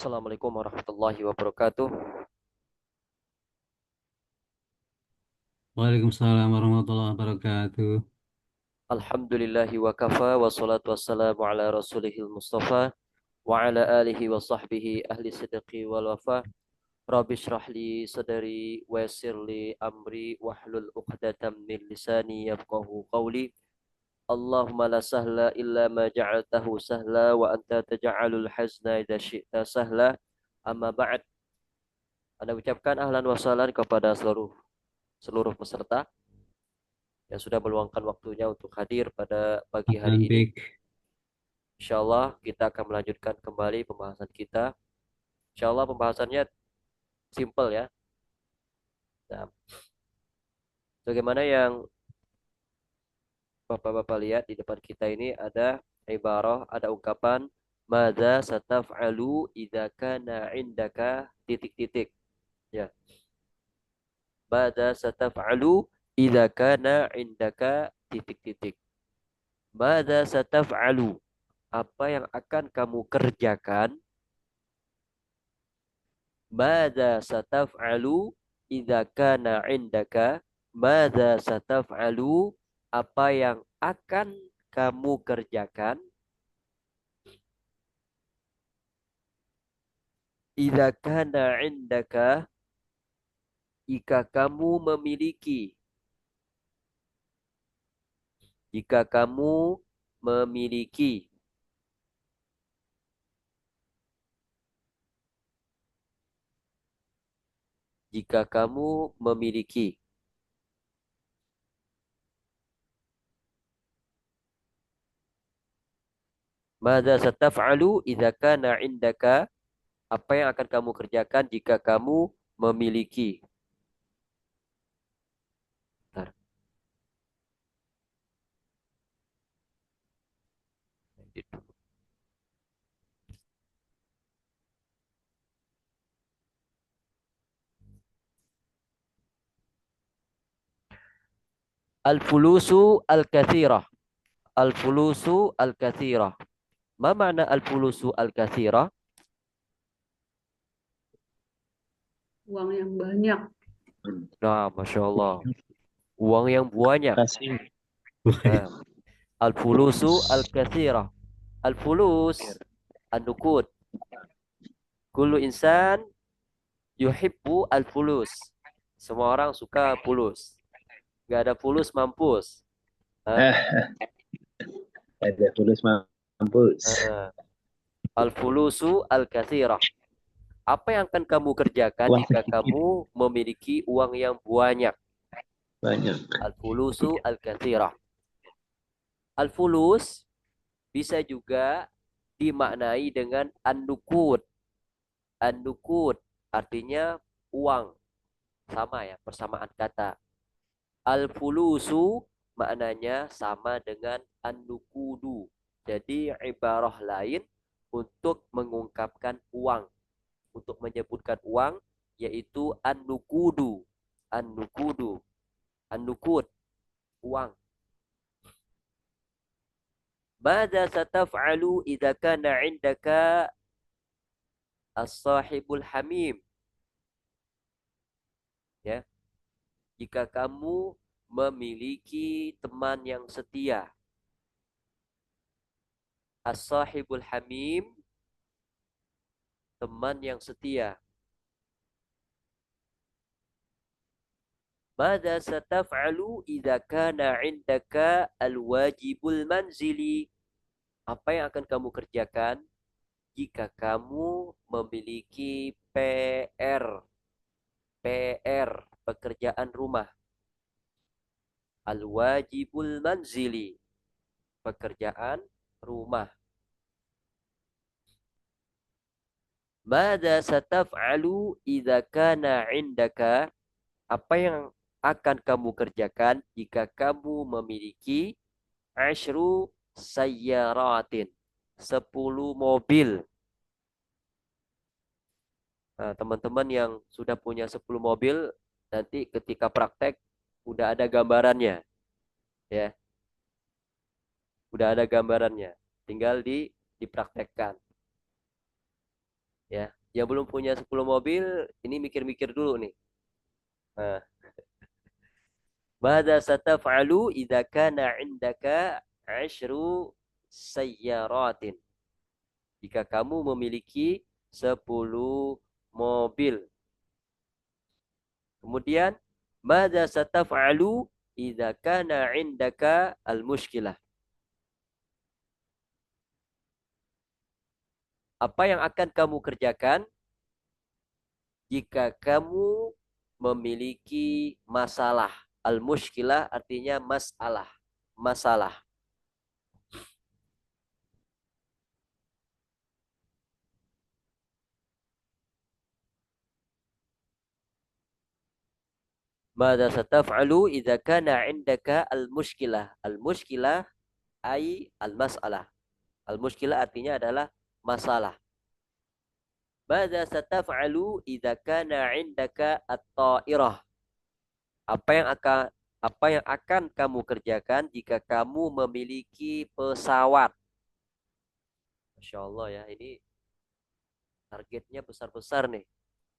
Assalamualaikum warahmatullahi wabarakatuh. Waalaikumsalam warahmatullahi wabarakatuh. Alhamdulillahi wa kafa wa salatu wassalamu ala rasulihil mustafa wa ala alihi wa sahbihi ahli sidqi wal wafa. Rabbi shrah li sadari wa yassir li amri wahlul uqdatam min lisani yafqahu qawli. Allahumma la sahla illa ma ja'altahu sahla wa anta taj'alul hazna idza syi'ta sahla. Amma ba'd. Anda ucapkan ahlan wa sahlan kepada seluruh seluruh peserta yang sudah meluangkan waktunya untuk hadir pada pagi hari Ahlan ini. bik. Insya Allah kita akan melanjutkan kembali pembahasan kita. Insya Allah pembahasannya simple ya. Nah, bagaimana yang Bapak-Bapak lihat di depan kita ini ada ibarah, ada ungkapan madza sataf'alu idza kana indaka titik-titik. Ya. Madza sataf'alu idza kana indaka titik-titik. Madza sataf'alu? Apa yang akan kamu kerjakan? Madza sataf'alu idza kana indaka? Madza sataf'alu? Apa yang akan kamu kerjakan? Idza kana indaka? Jika kamu memiliki. Jika kamu memiliki. Jika kamu memiliki. Madza sataf'alu idza kana indaka? Apa yang akan kamu kerjakan jika kamu memiliki? Bentar. Al-fulusu al-kathirah. Al-fulusu al-kathirah. Ma makna al-fulusu al-kathirah? Uang yang banyak. Nah, Masya Allah. Uang yang banyak. Kasih. Nah, al-fulusu al-kathirah. Al-fulus. An-nukud. Kullu insan yuhibbu al-fulus. Semua orang suka fulus. Gak ada fulus mampus. Hah? Ada tulis mampus. Al-fulusu al-kathirah. Apa yang akan kamu kerjakan Uang jika sedikit kamu memiliki uang yang banyak? banyak. Al-fulusu al-kathirah. Al-fulus bisa juga dimaknai dengan an-nukud. An-nukud artinya uang. Sama ya, persamaan kata. Al-fulusu maknanya sama dengan an-nukudu. Jadi ibarah lain untuk mengungkapkan uang. Untuk menyebutkan uang yaitu an-nukudu. An-nukudu. An-nukud. Uang. Mada sataf'alu idza kana 'indaka as-sahibul hamim? Ya, jika kamu memiliki teman yang setia. As-sahibul hamim, teman yang setia. Mada sataf'alu idza kana 'indaka al-wajibul manzili? Apa yang akan kamu kerjakan jika kamu memiliki PR? PR, pekerjaan rumah. Al-wajibul manzili, pekerjaan rumah. Mada sataf'alu idza kana 'indaka? Apa yang akan kamu kerjakan jika kamu memiliki asyru sayyaratin, 10 mobil. Nah, teman-teman yang sudah punya 10 mobil, nanti ketika praktek udah ada gambarannya, ya. Udah ada gambarannya. Tinggal dipraktekkan. Ya, yang belum punya 10 mobil, ini mikir-mikir dulu nih. Nah, Mada sataf'alu idza kana 'indaka 'ashru sayyaratin. Jika kamu memiliki 10 mobil. Kemudian, mada sataf'alu idza kana 'indaka al-mushkilah. Apa yang akan kamu kerjakan jika kamu memiliki masalah? Al-mushkilah artinya masalah. Masalah. Mada sataf'alu idza kana 'indaka al-mushkilah. Al-mushkilah ay al-mas'alah. Al-mushkilah artinya adalah masalah. Mada sataf'alu idza kana 'indaka at-ta'irah. Apa yang akan kamu kerjakan jika kamu memiliki pesawat? Masya Allah ya, ini targetnya besar-besar nih.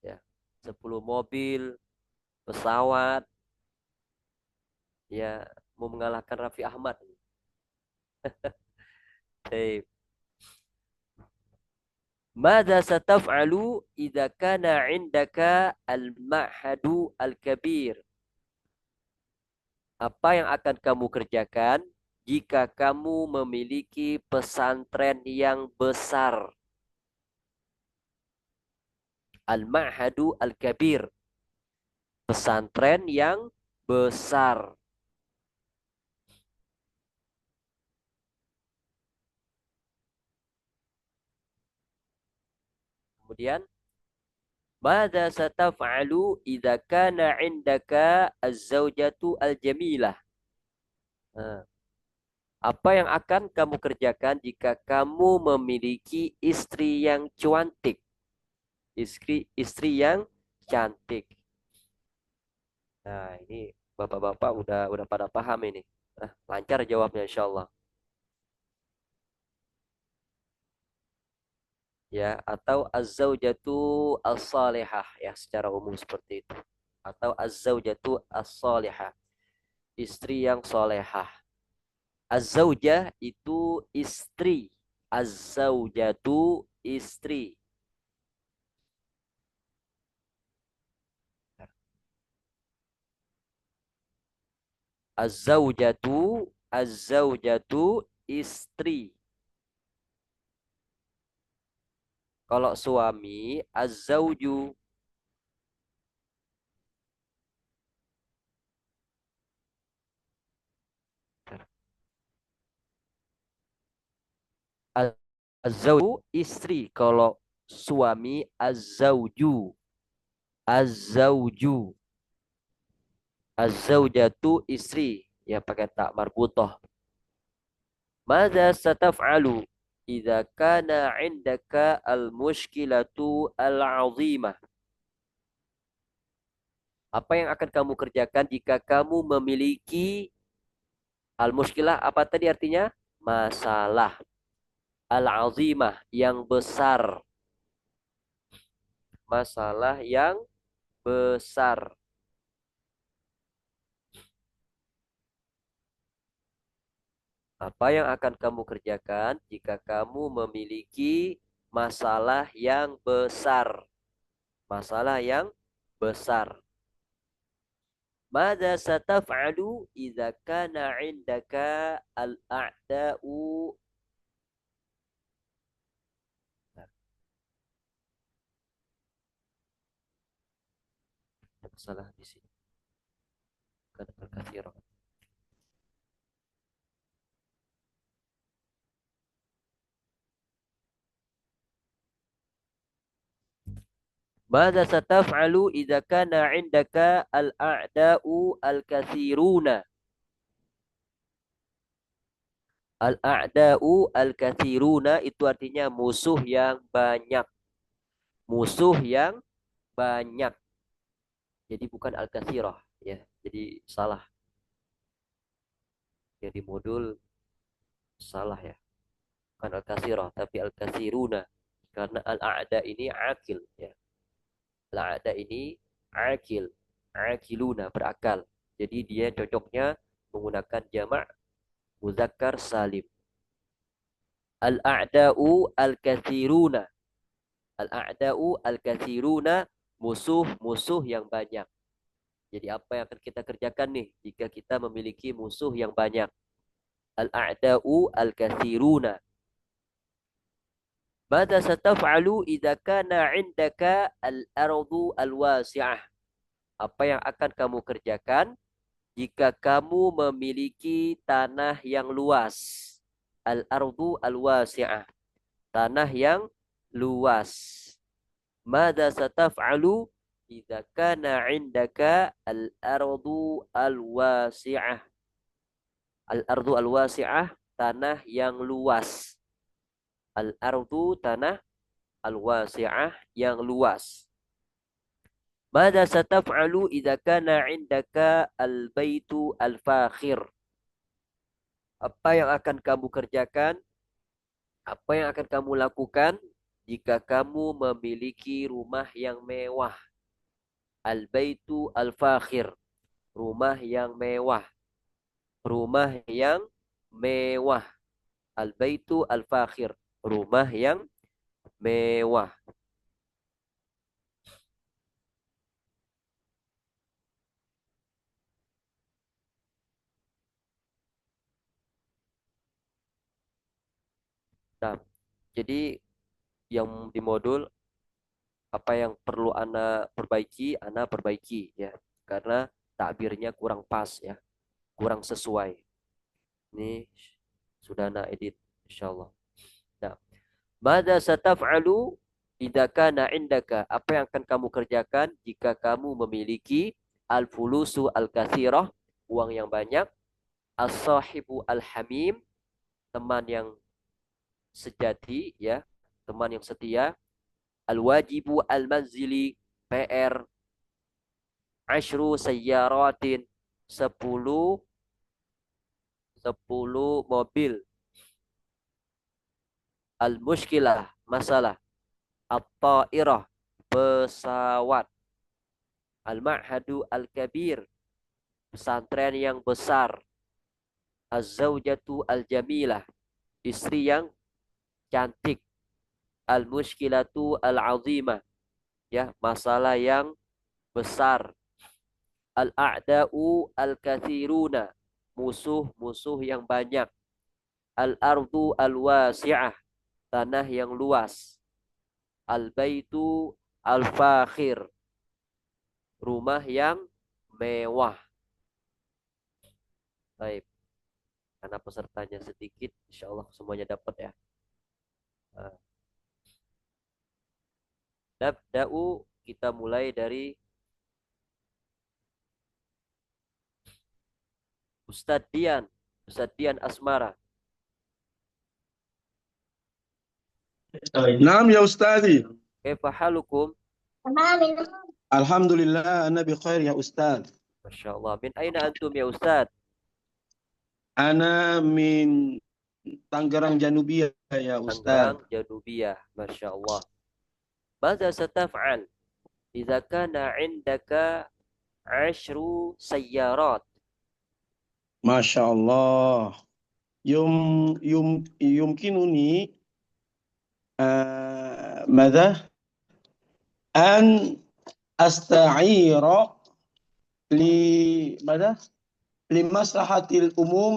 Ya, 10 mobil, pesawat, ya mau mengalahkan Raffi Ahmad. Baik. Mada sataf'alu idza kana 'indaka al-ma'hadu al-kabir? Apa yang akan kamu kerjakan jika kamu memiliki pesantren yang besar? Al-ma'hadu al-kabir. Pesantren yang besar. Kemudian, mada sataf'alu idza kana 'indaka az-zaujatu al-jamilah? Nah, apa yang akan kamu kerjakan jika kamu memiliki istri yang cantik? Istri yang cantik. Nah, ini bapak-bapak udah pada paham ini. Nah, lancar jawabnya insya Allah. Ya, atau az-zaujatu as-salihah ya secara umum seperti itu. Atau az-zaujatu as-salihah. Istri yang solehah. Az-zaujah itu istri. Az-zaujatu istri. Az-zaujatu istri. Kalau suami az-zauju. Az-zauju istri. Kalau suami az-zauju. Az-zauju. Az-zaujatu istri. Ya pakai tak marbutoh. Mada sataf'alu idza kana 'indaka al-mushkilatu al-'azimah? Apa yang akan kamu kerjakan jika kamu memiliki al-mushkilah? Apa tadi artinya? Masalah. Al-'azimah yang besar. Masalah yang besar. Apa yang akan kamu kerjakan jika kamu memiliki masalah yang besar? Masalah yang besar. Mada sataf'alu idza kana 'indaka al-a'da'u? Ada masalah di sini. Kata al-katsirah. Mada sataf'alu idza kana 'indaka al-a'da'u al-katsiruna? Al-a'da'u al-katsiruna itu artinya musuh yang banyak. Musuh yang banyak. Jadi bukan al-katsirah ya. Jadi salah. Jadi modul salah ya. Bukan al-katsirah tapi al-katsiruna. Karena al-a'da ini akil, ya. Al-a'da ini akil, akiluna, berakal. Jadi dia cocoknya menggunakan jamak muzakkar salim. Al-a'da'u al-kathiruna. Al-a'da'u al-kathiruna, musuh-musuh yang banyak. Jadi apa yang akan kita kerjakan nih jika kita memiliki musuh yang banyak? Al-a'da'u al-kathiruna. Mada sataf'alu idza kana 'indaka al-ardu al-wasi'ah? Apa yang akan kamu kerjakan jika kamu memiliki tanah yang luas? Al-ardu al-wasi'ah. Tanah yang luas. Mada sataf'alu idza kana 'indaka al-ardu al-wasi'ah? Al-ardu al-wasi'ah, tanah yang luas. Al-ardu, tanah, al-wasi'ah, yang luas. Mada sataf'alu idza kana 'indaka al-baitu al-fakhir? Apa yang akan kamu kerjakan? Apa yang akan kamu lakukan jika kamu memiliki rumah yang mewah? Al-baitu al-fakhir, rumah yang mewah. Rumah yang mewah. Al-baitu al-fakhir, rumah yang mewah. Nah, jadi yang di modul apa yang perlu Ana perbaiki ya. Karena takbirnya kurang pas ya, kurang sesuai. Ini sudah Ana edit insyaallah. Nah, mada sataf'alu idza kana indaka? Apa yang akan kamu kerjakan jika kamu memiliki al-fulusu al-katsirah, uang yang banyak, as-sahibu al-hamim, teman yang sejati ya, teman yang setia, al-wajibu al-manzili, PR, asyru sayyaratin, 10 mobil, al-mushkilah, masalah, at-ta'irah, pesawat, al-ma'hadu al-kabir, pesantren yang besar, az-zawjatu al-jamilah, istri yang cantik, al-mushkilatu al-azimah, ya, masalah yang besar, al-a'da'u al-kathiruna, musuh-musuh yang banyak, al-ardu al-wasi'ah, tanah yang luas, al-baitu al-fakhir, rumah yang mewah. Baik, karena pesertanya sedikit, insya Allah semuanya dapat ya. Nabda'u, kita mulai dari Ustadz Dian Asmara. نعم يا أستاذي. Kaifa halukum? الحمد لله أنا بخير يا أستاذ. Masya Allah. Min aina antum ya Ustadz? أنا من Tangerang Janubiyah ya Ustaz. Tangerang Janubiyah. Masya Allah. Mada sataf'al idza kana 'indaka 10 sayyarat? Masya Allah. يمكنني ماذا أن أستعير لماذا لمصلحة الأموم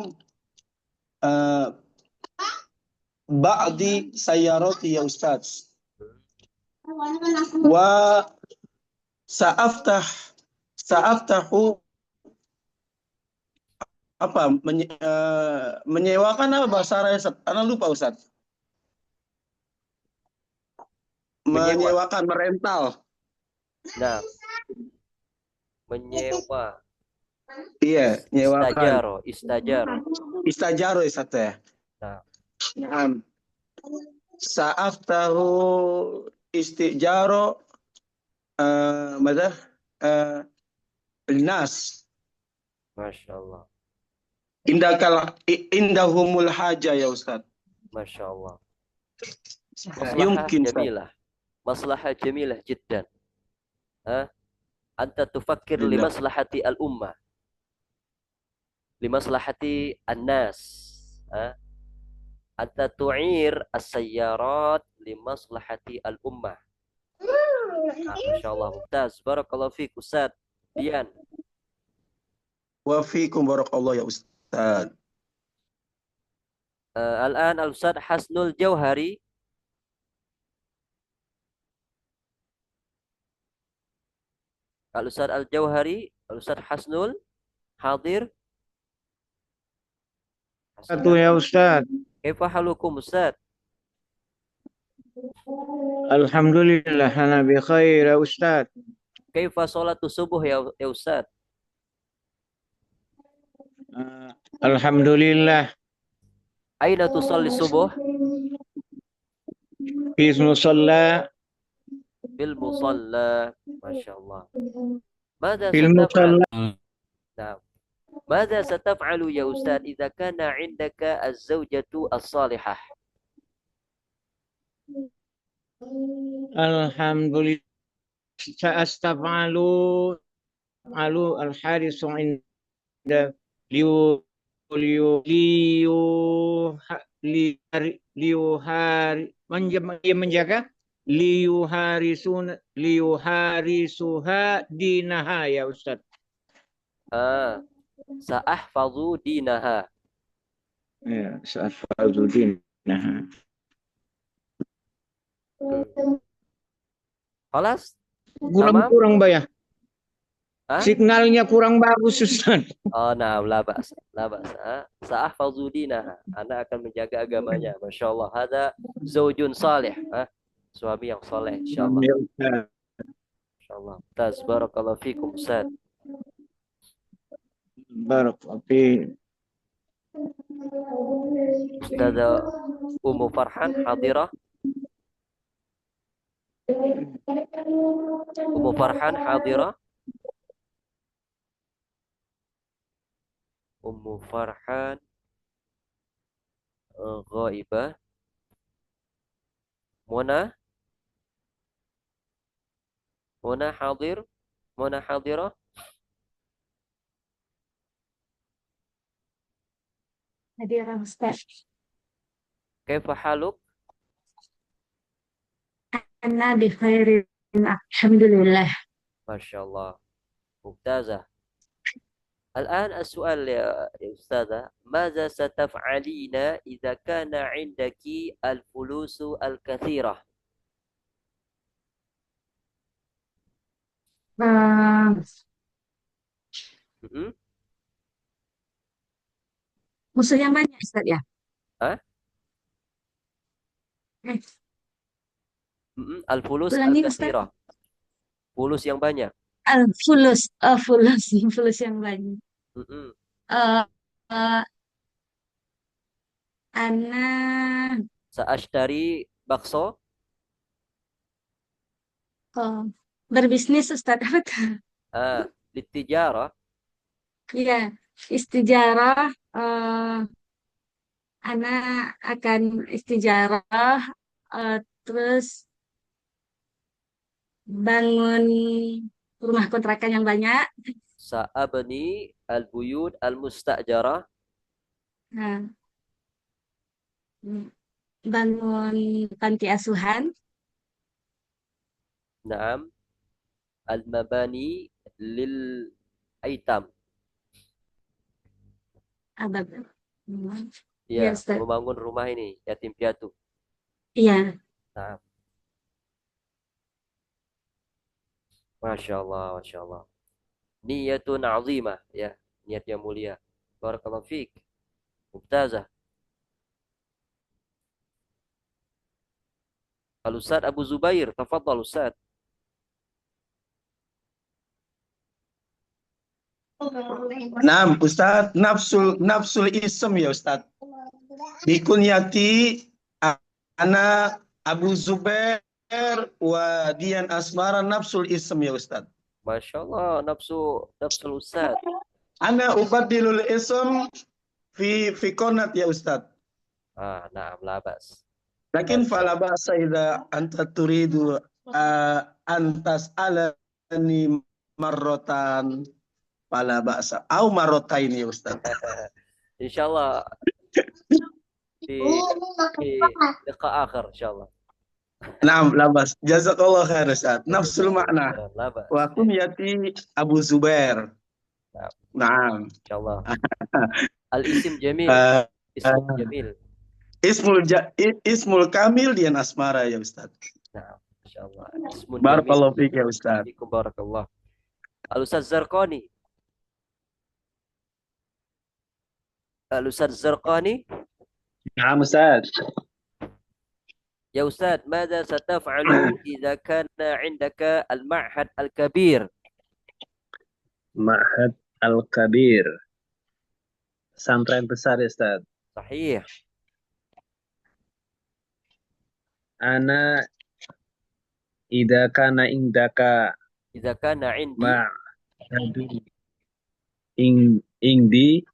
بعض سياراتي يا أستاذ. سأفتح apa menyewakan apa bahasa Arab? Anak lupa Ustaz. Menyewakan, merental. Nah, menyewa. Iya, menyewakan. Istajaro Ustaz ya. Nah, Sa'aftahu istijaro ماذا الناس. Masya Allah. Indahumul haja ya Ustaz. Masya Allah. Maslahah يمكن أستاذ. jamilah. Maslahah jamilah jiddan. Anta tufakkir Jiddan. limaslahati al-ummah. Limaslahati an-nas. Anta tu'ir as-sayyarat limaslahati al-ummah. Masya Allah, mumtaz. Barakallahu fiik, Ustaz Dian. وفيكم بارك الله يا أستاذ. الآن الأستاذ حسن الجوهري. الأستاذ الجوهري، الأستاذ حسنul حاضر. Satu ya Ustaz. كيف حالكم أستاذ؟ Alhamdulillah ana bi khair ya Ustaz. كيف صلاة الصبح يا أستاذ؟ Alhamdulillah أين تصلي الصبح؟ fi musalla في المصلى. ما شاء الله. ماذا fil ستفعل؟ musalla. نعم. ماذا ستفعل يا أستاذ إذا كان عندك الزوجة الصالحة؟ Alhamdulillah sa'astaf'alu al-harisu inda liu liu liu liu hari menjaga liu harisuha dinaha ya Ustaz. سأحفظ دينها. Ya, sa'afadu dinaha. خلاص. Kurang bayar. Signalnya kurang bagus Ustaz. Nah, la ba'as, la ba'as. Sa'ahfazu dinaha. Anak akan menjaga agamanya. Masya Allah. Hada zaujun salih. Suami yang saleh, insyaallah. Ya, Ustaz. Insyaallah. Taz, barakallahu fikum, Ustaz. Barakallahu fi. Ustazah Ummu Farhan hadirah. Ummu Farhan hadirah. Ummu Farhan ghaibah. Mona hadir. Mona hadirah. Hadirah Ustaz. Kaifa haluk? Ana bi khairin. Alhamdulillah. Masya Allah. Mumtazah. الآن السؤال يا أستاذة، ماذا ستفعلين إذا كان عندك الفلوس الكثيرة؟ Musuh yang banyak Ustaz ya? الفلوس Ulangi, Ustaz. الكثيرة. Fulus yang banyak. Fulus yang banyak. Ana Sa'ashtari bakso. berbisnis Ustaz. Litijara. Ya, istijarah. Ana akan istijarah, terus bangun rumah kontrakan yang banyak. Sa'abni al-buyut al-mustajara. Bangun panti asuhan. Naam. Al-mabani lil aitam. Ya, Ustaz. membangun rumah ini yatim piatu. Iya. Nah. Masya Allah, Masya Allah. Niyatun azimah, ya, niat yang mulia. Barakallahu fiik. Mumtazah. Al-Ustaz Abu Zubair, tafadhal Ustaz. Naam Ustaz, nafsul ism ya Ustaz. Bikunyati ana Abu Zubair wa Dian Asmara nafsul ism ya Ustaz. Masya Allah, nafsul Ustaz. Ana ubadilul ism fi qonat ya Ustaz. Naam, labas. Lakin fala ba'sa idza anta turidu antas alani marrotan fala ba'sa. Au marrotain ya Ustaz. Insyaallah di liqa akhir insyaallah. Naam, labas. Jazakallah khair Ustaz. Nafsul makna. Labas. Wa kunyati Abu Zubair. Naam. Insyaallah. Al-isim jamil. Eh, Ismu jamil. Ismul kamil Dian Asmara ya Ustaz. Nah, insyaallah. Ismun Barakallahu jamil. fiik ya Ustaz. Fiikum barakallah. Al-Ustaz Zarqani. Al-Ustaz Zarqani. Naam Ustaz. يا أستاذ ماذا ستفعل إذا كان عندك المعهد الكبير؟ Ma'had Al-Kabir. Pesantren besar ya Ustaz. صحيح. Ana idza kana indaka إذا كان عندي ma'hadun indi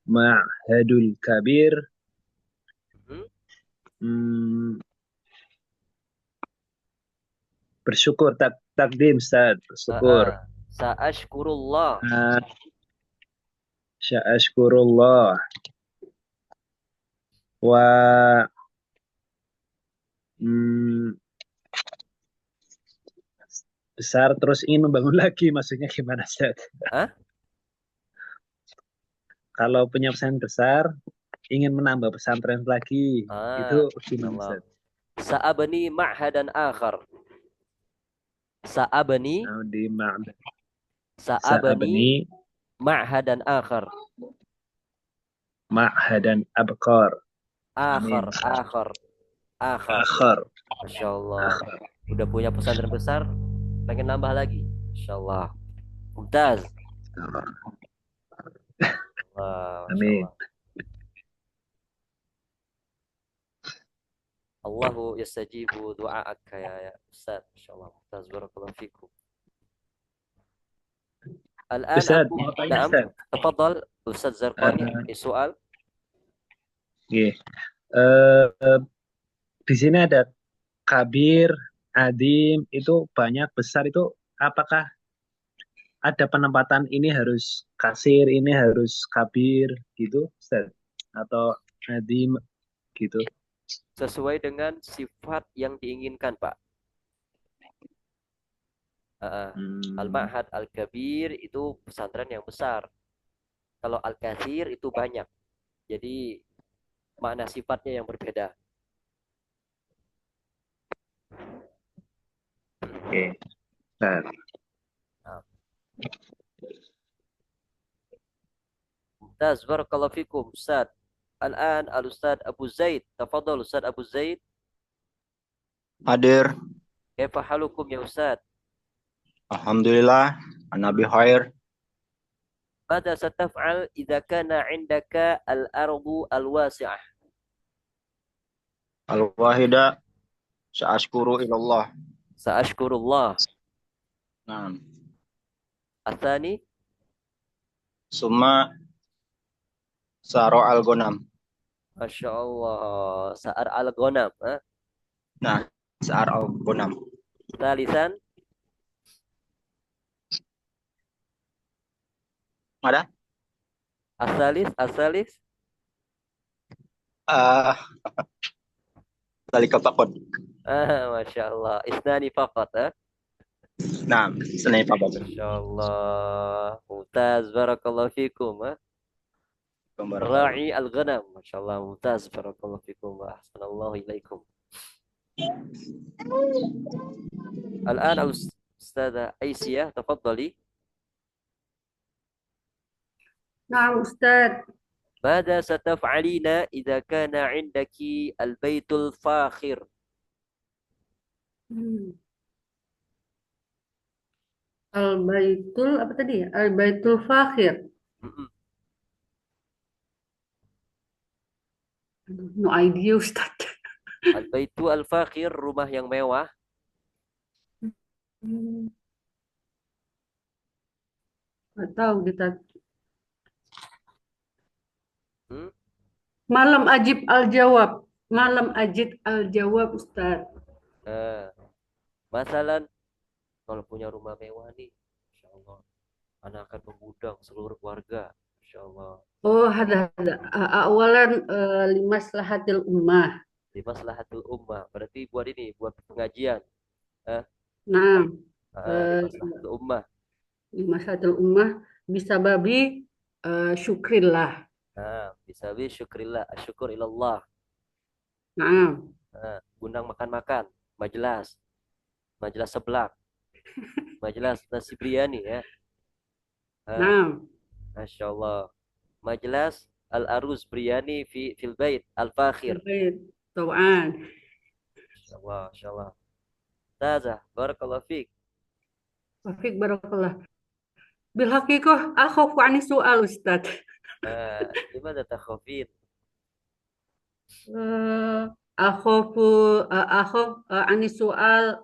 ma'hadul kabir. Bersyukur takdim Ustaz, bersyukur. Sa'ashkurullah. Sya'ashkurullah. Wa besar terus ingin membangun lagi, maksudnya gimana Ustaz? Kalau punya pesantren besar ingin menambah pesantren lagi, itu gimana Ustaz? Sa'abani ma'hadan akhar. Sa'abani ma'hadan akhar. Ma'hadan abqar. Akhar. Masya Allah. Udah punya pesantren besar, pengen nambah lagi. Masya Allah. Mumtaz. Amin. Allahu yastajibu du'aaka ya Ustaz. Masyaallah. Mumtaz, barakallahu fikum. Al-an Ustaz, aku, mau tanya na'am, Ustaz. tafadhal Ustaz Zarqani, soal. Di sini ada kabir, adim, itu banyak, besar itu apakah ada penempatan ini harus kasir, ini harus kabir gitu Ustaz? Atau adim gitu? Sesuai dengan sifat yang diinginkan, Pak. Al-Ma'had Al-Kabir itu pesantren yang besar. Kalau Al-Kathir itu banyak. Jadi makna sifatnya yang berbeda. Oke. Nah. Mumtaz, barakallahu fikum, Ustaz. Al-an al-Ustaz Abu Zaid. Tafadhal Ustaz Abu Zaid. Hadir. Kaifa halukum ya Ustaz? Alhamdulillah, ana bi khair. Mada sataf'al idza kana 'indaka al-ardu al-wasi'ah? Al-wahida sa'ashkuru ilallah. Sa'ashkurullah. Naam. Atsani Summa saro al-ghanam. Masya Allah. Sa'ar al-ghanam. Nah, sa'ar al-ghanam. Talisan Ada? Asalis Dalika faqad. Masya Allah. Isnani faqat. Naam, senai faqad. Masya Allah. Mumtaz, barakallahu fikum. Ra'i al-ghanam. Masya Allah. Mumtaz, barakallahu fikum. Wa ahsanallahu ilaikum. Al-an Ustazah Aisyah, tafadhali. نعم أستاذ. ماذا ستفعلين إذا كان عندك البيت الفاخر؟ Al-Baitul apa tadi ya? Al-Baitul Fakhir. No idea Ustaz. Al-Baitu Al-Fakhir, rumah yang mewah. Nggak tahu kita. Malam Ajib Al-Jawab. Malam ajid al-jawab Ustaz. Nah, masalan kalau punya rumah mewah nih, Masya Allah, anak akan mengundang seluruh keluarga, Masya Allah. Oh, ada. Awalan limaslahatil ummah. Di maslahatul ummah, berarti buat ini, buat pengajian. Eh, Nah, di eh, maslahatul ummah. limaslahatil ummah bisa babi syukrillah. Nah, bisa bi syukrillah, asyukur ilallah. Nah, Nah, undang makan-makan, majelas, majelas seblak, majelas nasi biryani ya. Nah, nah, Masya Allah. Majelas al-aruz biryani fil bait al-fakhir. baik. Tawaan. Masya Allah, Masya Allah. Tazah, barakallahu fiik. Wafik barakallah. Bil haqiqah akhafu ani soal Ustaz. Gimana takhafin? Eh, akhafu akhaf ani soal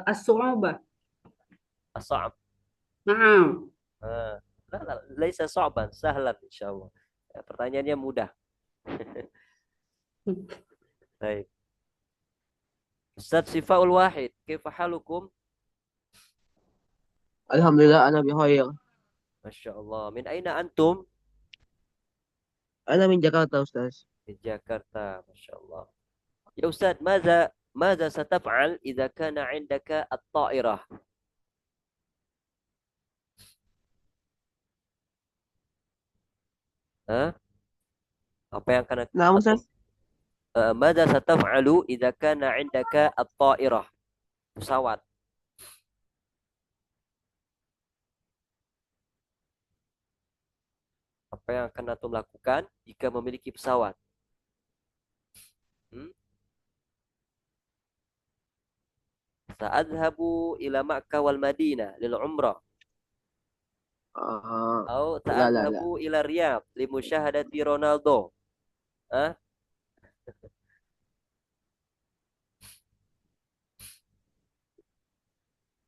as-su'ubah. As'ab. Nah, Ah, la, laisa so'ban, sahlan insyaallah. Ya, pertanyaannya mudah. Baik. Ustaz Sifaul Wahid, kaifa halukum? Alhamdulillah ana bikhair. Masya Allah. Min aina antum? Ana min Jakarta, Ustaz. Di Jakarta, Masya Allah. Ya Ustaz, ماذا ستفعل إذا كان عندك الطائرة؟ Hah? Apa yang akan Nah, Ustaz. ماذا ستفعل إذا كان عندك الطائرة؟ Pesawat. Apa yang akan antum lakukan jika memiliki pesawat? Hmm? Sa'adhabu ila Makkah wal Madinah lil umrah. Atau La, la, la. ta'adhabu ila Riyadh li musyahadati Ronaldo. Hah?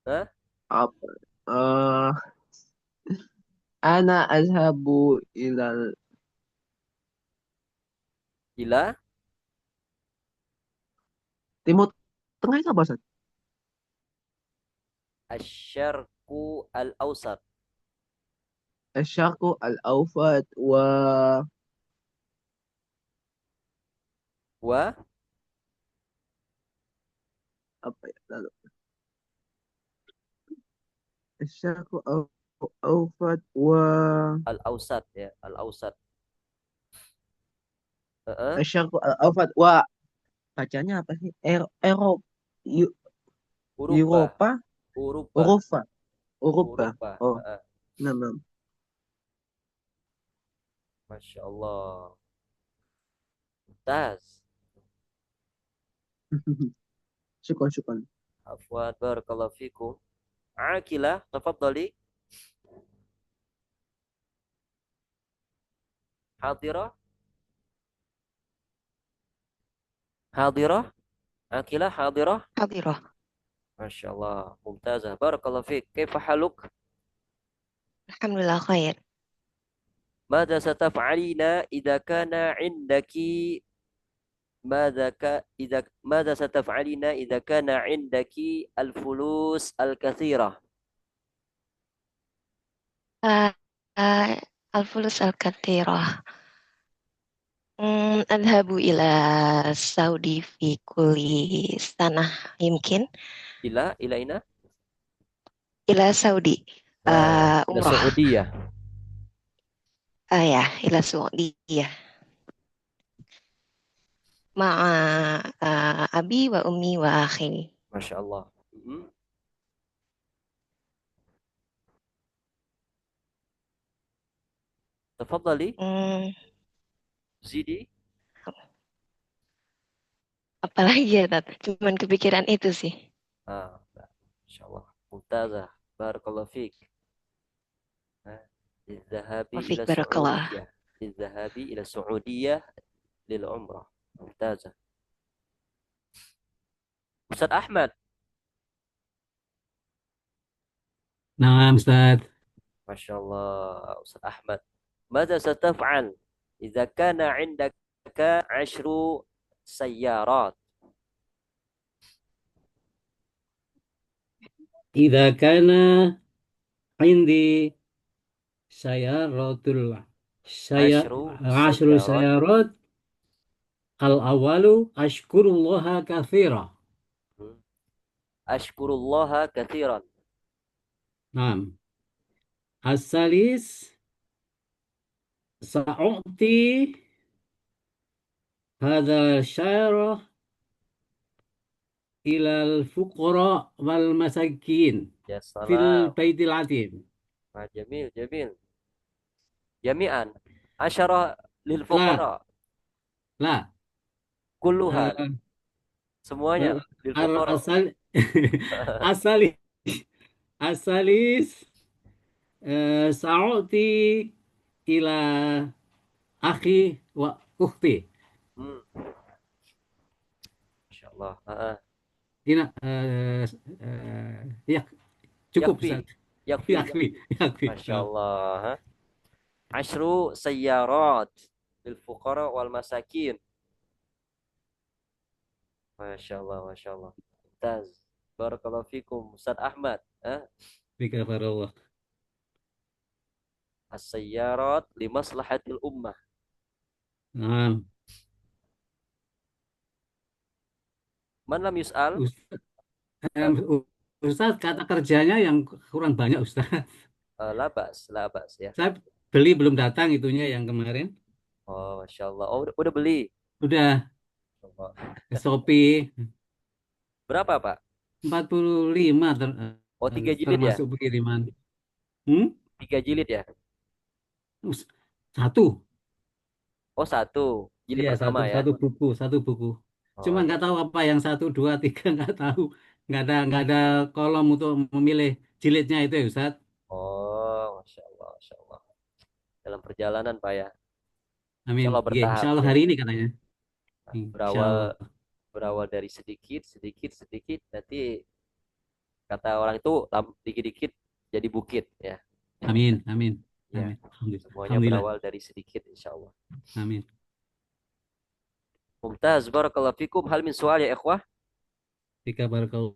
Hah? Apa? Eh, ana azhabu ilal Ila Timur Tengah itu apa, Ustaz? asyarku al-awsat. Asyarqu al-awfat wa Wa apa ya? Lalu asyarqu al-awfat wa al-awsat ya, al-awsat. Heeh. asyarqu al-awfat wa bacanya apa sih? Eropa, Urupa, Eropa, Urupa, Eropa, Eropa. Urupa. Oh, Heeh. nah. Masya Allah. Mumtaz. Syukran. Afwan, barakallahu fikum. Akila, tafadhali. Hadirah. Hadirah. Akila, hadirah. حاضرة. Masya Allah. Mumtazah. Barakallahu fik. Kaifa haluk? الحمد لله خير. ماذا ستفعلين إذا كان عندك ماذا ستفعلين إذا كان عندك الفلوس الكثيرة؟ آه، الفلوس الكثيرة. أذهب إلى السعودي في كل سنة يمكن. إلى أين؟ إلى السعودي إلى عمرة. السعودية. يا إلى السعودية مع أبي وأمي وأخي. ما شاء الله. تفضلي. زيدي. Apalagi ya, Tat? Cuman kepikiran itu sih. Masya Allah. Mumtazah. Barakallahu fik. Wafik barakallah. للذهاب إلى السعودية للعمرة. ممتازة. أستاذ أحمد. نعم أستاذ. ما شاء الله أستاذ أحمد. ماذا ستفعل إذا كان عندك 10 sayyarat. Idza kana indi sayaratul saya Ashru ashru sayyarat. sayarat al awalu ashkurullaha katsira. Ashkurullaha katsiran. Naam. As-salis sa'u'ti hadza syarah ilal fuqara wal masakin Ya fil salam. baitil atim. Jamil, jamil. Jami'an. Asyara lil La, fuqara. la. Kulluha. Uh, Semuanya lil ar- fuqara. asal asali asalis sa'uti ila akhi wa ukhti. Hmm. Insyaallah. Ina ya cukup Yakfi. Ustaz. Yakfi. Yakfi, yakfi. Masya Allah. Ashru sayyarat lil fuqara wal masakin. Masya Allah, Masya Allah. Mumtaz. Barakallahu fikum. Ustaz Ahmad. Bikafarallah. As-sayyarat li maslahatil ummah. Nah, Man lam yus'al? Ustaz, kata kerjanya yang kurang banyak Ustaz. Labas, labas ya. Saya beli belum datang itunya yang kemarin. Oh, Masya Allah. Oh, udah beli. Udah Allah. Shopee Berapa, Pak? 45 Oh, 3 jilid ya? termasuk pengiriman. Hmm? 3 jilid ya? Satu. Oh, 1. Jilid Iya, pertama ya? satu buku. Cuma Oh, nggak tahu apa yang 1, 2, 3 nggak tahu. Nggak ada kolom untuk memilih jilidnya itu ya Ustaz. oh, Masya Allah, Masya Allah. Dalam perjalanan, Pak ya. Amin. Insya Allah Iya, bertahap insya Allah ya. hari ini katanya. Insya Berawal Allah. berawal dari sedikit, sedikit, sedikit. Nanti kata orang itu dikit-dikit jadi bukit ya. Amin, amin. Ya. Amin. Alhamdulillah. Semuanya berawal dari sedikit insya Allah. Amin. Mumtaz, barakallahu fikum. Hal min soal ya ikhwah? Bika barakallah.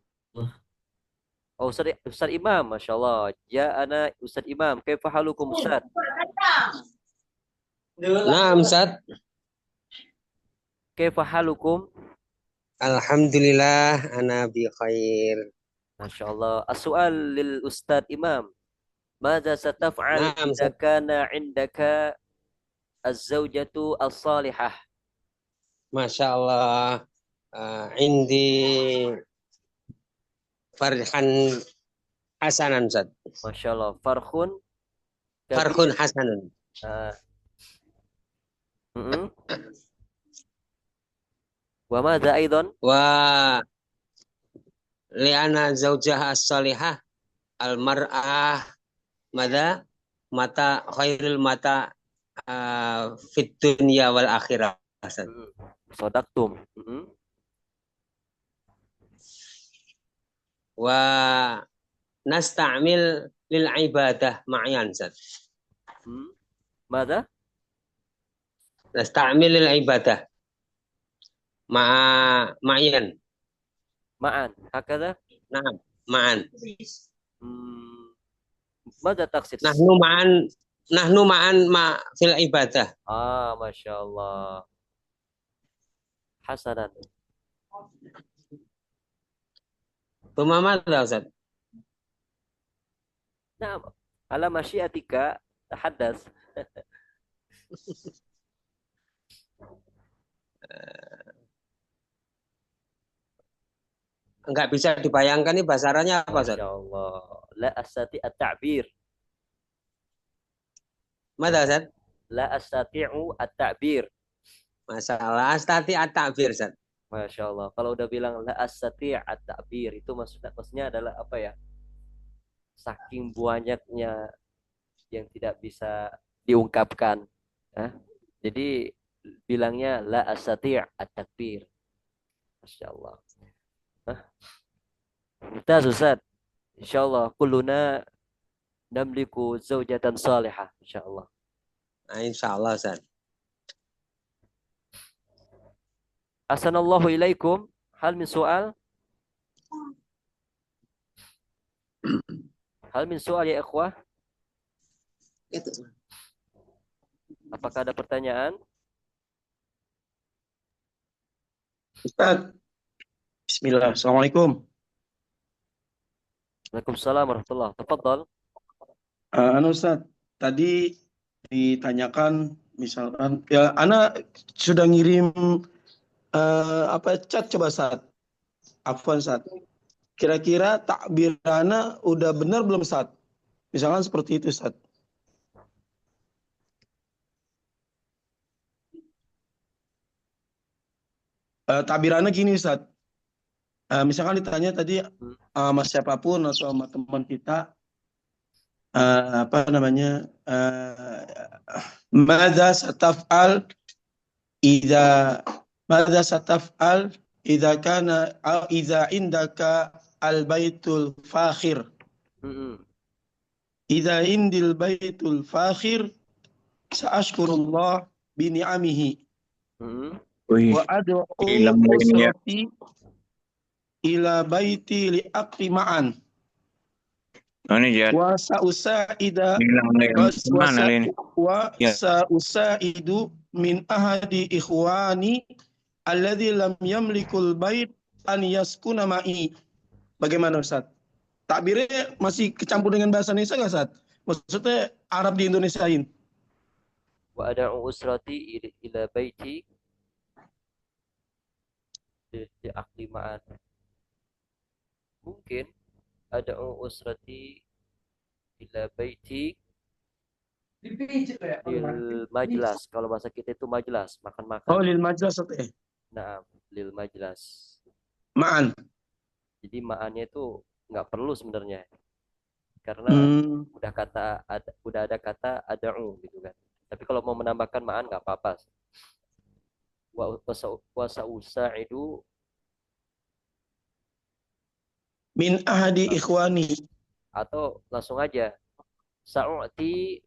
Oh, Ustaz Imam, Masya Allah. Ya, ana Ustaz Imam. Kaifa halukum Ustaz? Naam, Ustaz. Kaifa halukum? Alhamdulillah, ana bi khair. Masya Allah. As-su'al lil Ustaz Imam. Mada sataf'al Naam, idza Ustaz. kana 'indaka az-zawjatu as-salihah? Masya Allah. Indi farhan hasanan, Ustaz. Masya Allah. Farhun Farhun hasanun. Wa madza aidan? Wa li'ana zaujah as-salihah al-mar'ah mata khairul mata fit dunya wal akhirah. Sadaqtum. Wa nasta'mil lil ibadah ma'yan, Ustaz. Mada? Nasta'mil lil ibadah ma'yan. Ma'an. Hakada? Naam, ma'an. Mada taqsid? Nahnu ma'an fil ibadah. Masya Allah. Hasanan. Tuma madza, Ustaz? Nah, ala masyiatika tahaddas. Enggak bisa dibayangkan nih bahasa Arabnya apa, Ustaz? Masya Allah. La astati at-ta'bir. Madza, Ustaz? La astati'u at-ta'bir. Masalah astati at-ta'bir, Ustaz. Masya Allah. Kalau udah bilang la astati' at-ta'bir itu maksudnya adalah apa ya? Saking banyaknya yang tidak bisa diungkapkan. Jadi bilangnya la astati' at-takbir. Masya Allah. Mumtaz Ustaz. Insyaallah kulluna namliku zaujatan salihah insyaallah. Nah, insyaallah, Ustaz. Ahsanallahu ilaikum. Hal min soal? Hal min soal ya ikhwah? Apakah ada pertanyaan? Ustaz, Bismillah. Assalamualaikum. Waalaikumsalam warahmatullahi wabarakatuh. Tafadhal. Ustaz, tadi ditanyakan misalkan ya Ana sudah ngirim chat coba Ustaz. Afwan Ustaz. Kira-kira takbir Ana udah benar belum Ustaz? Misalkan seperti itu Ustaz. Takbir Ana gini Ustaz. Misalkan ditanya tadi sama siapapun atau sama teman kita madza sataf'al idza madza sataf'al idza kana idza indaka al baitul fakhir idza indil baitul fakhir sa'ashkurullah bi ni'amihi wa ad'u usrati ila baiti li aqi ma'an wa sa'usa'ida wa sa'usa'idu min ahadi ikhwani alladzi lam yamlikul bait an yaskuna ma'i. Bagaimana Ustaz? Takbirnya masih kecampur dengan bahasa Indonesia nggak Ustaz? Maksudnya Arab di Indonesiain. Wa ad'u usrati ila baiti di aqli ma'an. Mungkin ad'u usrati ila baiti lil majlas. Kalau bahasa kita itu majlas, makan-makan. Oh, lil majlas Ustaz. Nah, lil majlas. Ma'an. Jadi ma'annya itu nggak perlu sebenarnya. Karena udah ada kata ad'u gitu kan. Tapi kalau mau menambahkan ma'an nggak apa-apa. Wa sa'usa'idu min ahadi ikhwani, atau langsung aja sa'u'ti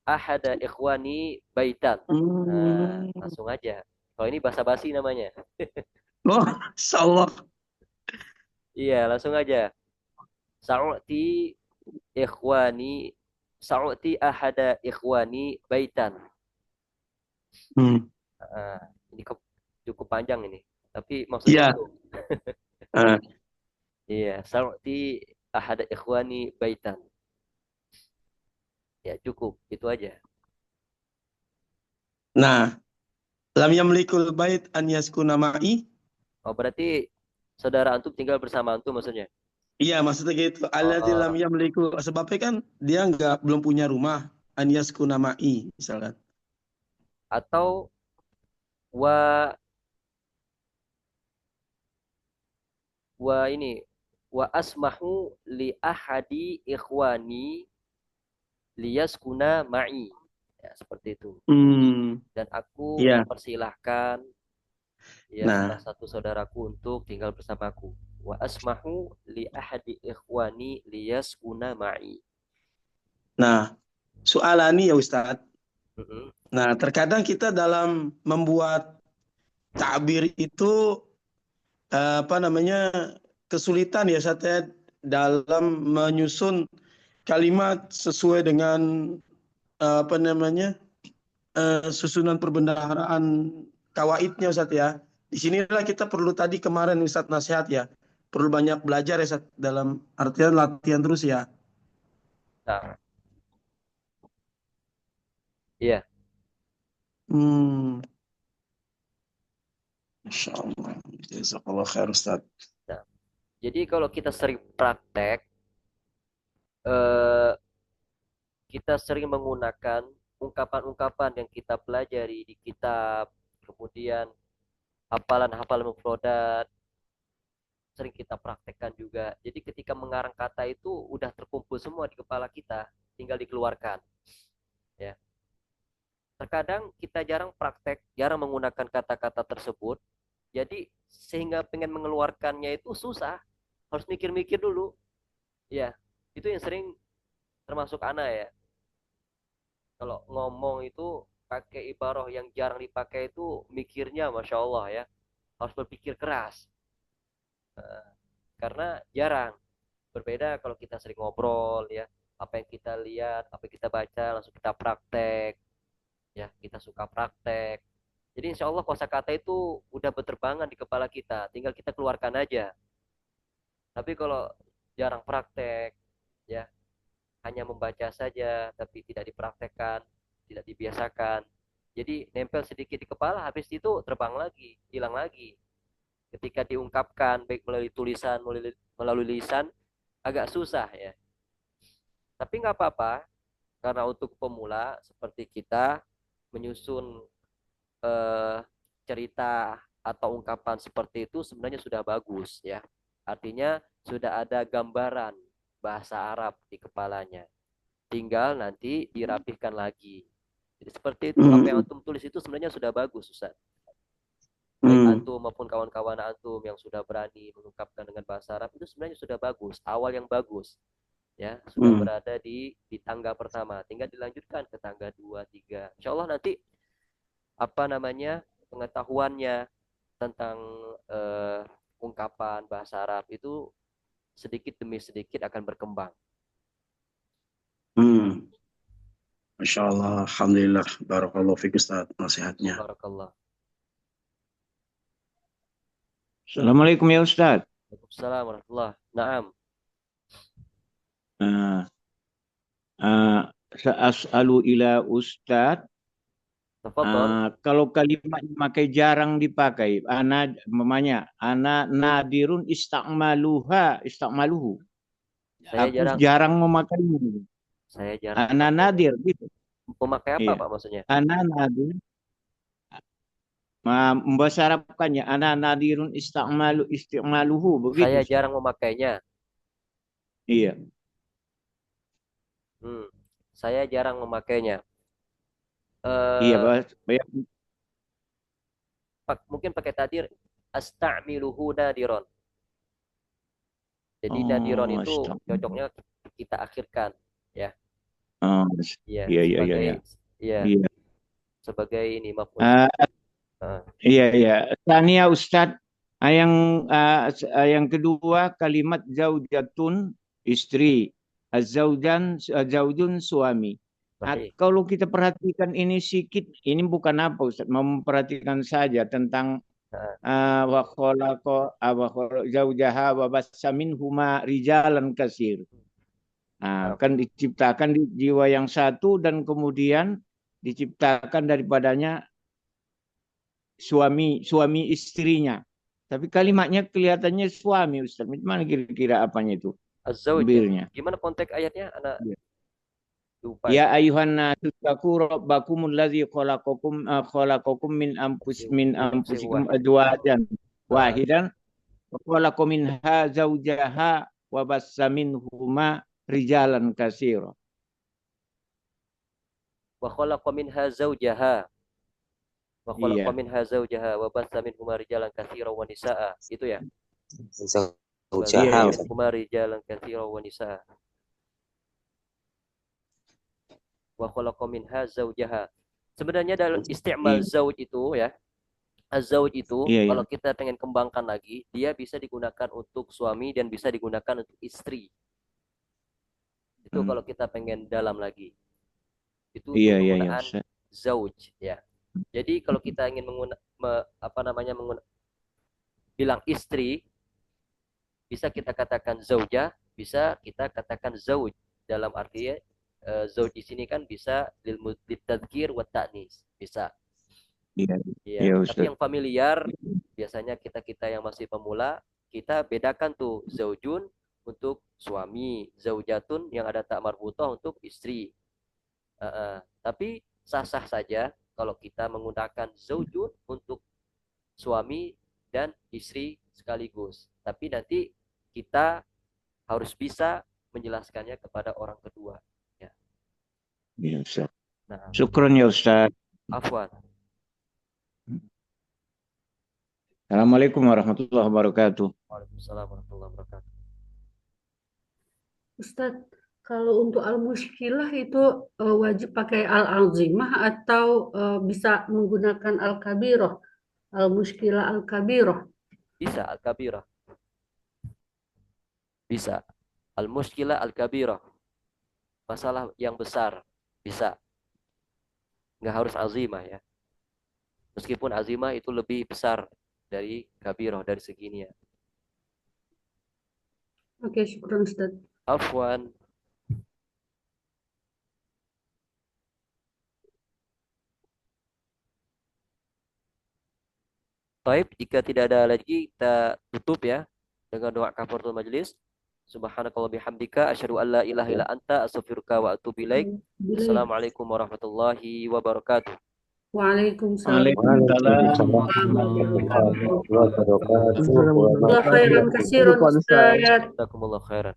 ahada ikhwani baitan. Nah, langsung aja. Kalau ini basa-basi namanya. Oh, insyaallah. Iya, langsung aja. Sa'u'ti ahada ikhwani baitan. Ini cukup panjang ini. Tapi maksudnya itu. Iya, sa'u'ti ahada ikhwani baitan. Ya, cukup. Itu aja. Nah, lam yamlikul bait an yaskuna ma'i. Oh, berarti saudara antum tinggal bersama antum maksudnya? Iya, maksudnya gitu. Alladzi lam yamliku, sebabnya kan dia belum punya rumah. An yaskuna ma'i misalkan. Atau wa asmahu li ahadi ikhwani liyaskuna ma'i. Ya, seperti itu. Dan aku mempersilahkan salah satu saudaraku untuk tinggal bersamaku. Wa asmahu li ahadi ikhwani liyaskuna ma'i. Nah, soalani ya Ustadz. Nah, terkadang kita dalam membuat takbir itu kesulitan ya Ustadz dalam menyusun kalimat sesuai dengan susunan perbendaharaan kawaidnya Ustadz ya. Di sinilah kita perlu tadi kemarin Ustadz nasihat ya. Perlu banyak belajar ya Ustadz, dalam artian latihan terus ya. Nah. Iya. Insyaallah. Jazakallah khair Ustaz. Nah, jadi kalau kita sering praktek, kita sering menggunakan ungkapan-ungkapan yang kita pelajari di kitab, kemudian hafalan-hafalan mufradat, sering kita praktekkan juga. Jadi ketika mengarang kata itu udah terkumpul semua di kepala kita, tinggal dikeluarkan. Ya. Terkadang kita jarang praktek, jarang menggunakan kata-kata tersebut. Jadi sehingga pengen mengeluarkannya itu susah, harus mikir-mikir dulu. Ya, itu yang sering termasuk ana ya. Kalau ngomong itu pakai ibarah yang jarang dipakai itu mikirnya Masya Allah ya. harus berpikir keras. Karena jarang. Berbeda kalau kita sering ngobrol ya, apa yang kita lihat, apa yang kita baca langsung kita praktek ya, kita suka praktek. Jadi insya Allah kosakata itu udah berterbangan di kepala kita, tinggal kita keluarkan aja. Tapi kalau jarang praktek ya, hanya membaca saja tapi tidak dipraktekkan, tidak dibiasakan, jadi nempel sedikit di kepala, habis itu terbang lagi, hilang lagi. Ketika diungkapkan baik melalui tulisan, melalui lisan, agak susah ya. Tapi nggak apa-apa, karena untuk pemula seperti kita menyusun cerita atau ungkapan seperti itu sebenarnya sudah bagus ya. Artinya sudah ada gambaran bahasa Arab di kepalanya. Tinggal nanti dirapihkan lagi. Jadi seperti itu, apa yang antum tulis itu sebenarnya sudah bagus, Ustaz. Baik antum maupun kawan-kawan antum yang sudah berani mengungkapkan dengan bahasa Arab itu sebenarnya sudah bagus, awal yang bagus. Ya, sudah berada di tangga pertama, tinggal dilanjutkan ke tangga 2, 3. Insya Allah nanti apa namanya pengetahuannya tentang ungkapan bahasa Arab itu sedikit demi sedikit akan berkembang. Masya Allah, Alhamdulillah, Barakallahu fiik Ustaz, nasihatnya. Barakallah. Assalamualaikum ya Ustaz. Waalaikumsalam warahmatullahi. Naam. Sa'as'alu ila Ustaz. Kalau kalimat dipakai jarang dipakai, ana nadirun istakmaluhu. Aku jarang memakainya. Saya jarang. Ana nadir gitu. Memakai apa Pak maksudnya? Ana nadir. Membahasa Arabkannya ana nadirun istakmaluhu begitu. Saya jarang memakainya. Iya. Saya jarang memakainya. Iya, mungkin pakai tadir astamiluhu nadiron. Jadi nadiron itu cocoknya kita akhirkan ya. Iya. Sebagai ini maf'ul. Iya. Tania Ustadz, yang kedua kalimat zaujatun istri, zaujun suami. Kalau kita perhatikan ini sedikit, ini bukan apa Ustaz, memperhatikan saja tentang wa khalaqa zaujaha wa bassa minhuma rijalan katsir. Kan diciptakan di jiwa yang satu dan kemudian diciptakan daripadanya suami istrinya. Tapi kalimatnya kelihatannya suami Ustaz. Mana kira-kira apanya itu? Az-zawj. Gimana konteks ayatnya? Lupa. Ya ayuhan nasu taqu rabbakumul ladzi khalaqakum min anfusikum azwajan wahidan wa khalaqa minha zawjaha wa bassa minhuma rijalan katsira. Wa khalaqa minha zawjaha. Wa khalaqa minha zawjaha wa bassa minhuma rijalan katsira wa nisaa. Itu ya. Zawjaha. Minhuma rijalan katsira wa nisaa. Wa khalaqa minha zawjaha. Sebenarnya dalam isti'mal zauj itu ya. Az-zauj itu kalau kita pengen kembangkan lagi, dia bisa digunakan untuk suami dan bisa digunakan untuk istri. Itu kalau kita pengen dalam lagi. Itu penggunaan zauj ya. Jadi kalau kita ingin bilang istri, bisa kita katakan zaujah, bisa kita katakan zauj. Dalam arti zauj di sini kan bisa lil tadzkir wa ta'nis, bisa. Iya. Tapi yang familiar biasanya kita yang masih pemula, kita bedakan tuh zaujun untuk suami, zaujatun yang ada ta marbutah untuk istri. Tapi sah-sah saja kalau kita menggunakan zaujun untuk suami dan istri sekaligus. Tapi nanti kita harus bisa menjelaskannya kepada orang kedua. Ya, Ustaz. Syukran ya Ustaz. Afwan. Assalamualaikum warahmatullahi wabarakatuh. Waalaikumsalam warahmatullahi wabarakatuh. Ustadz, kalau untuk al-mushkilah itu wajib pakai al-azimah atau bisa menggunakan al-kabirah? Al-mushkilah al-kabirah. Bisa al-kabirah. Bisa. Al-mushkilah al-kabirah. Masalah yang besar. Bisa. Nggak harus azimah ya. Meskipun azimah itu lebih besar dari kabirah, dari seginya. Oke, syukran Ustaz. Afwan. Baik, jika tidak ada lagi kita tutup ya dengan doa kafaratul majlis. Subhanakallah bihamdika asyhadu an la ilaha illa anta astaghfiruka wa atubu ilaik. Assalamualaikum warahmatullahi wabarakatuh. Waalaikumsalam. Waalaikumsalam. Khairan katsiran Ustaz. Jazakumullah khairan.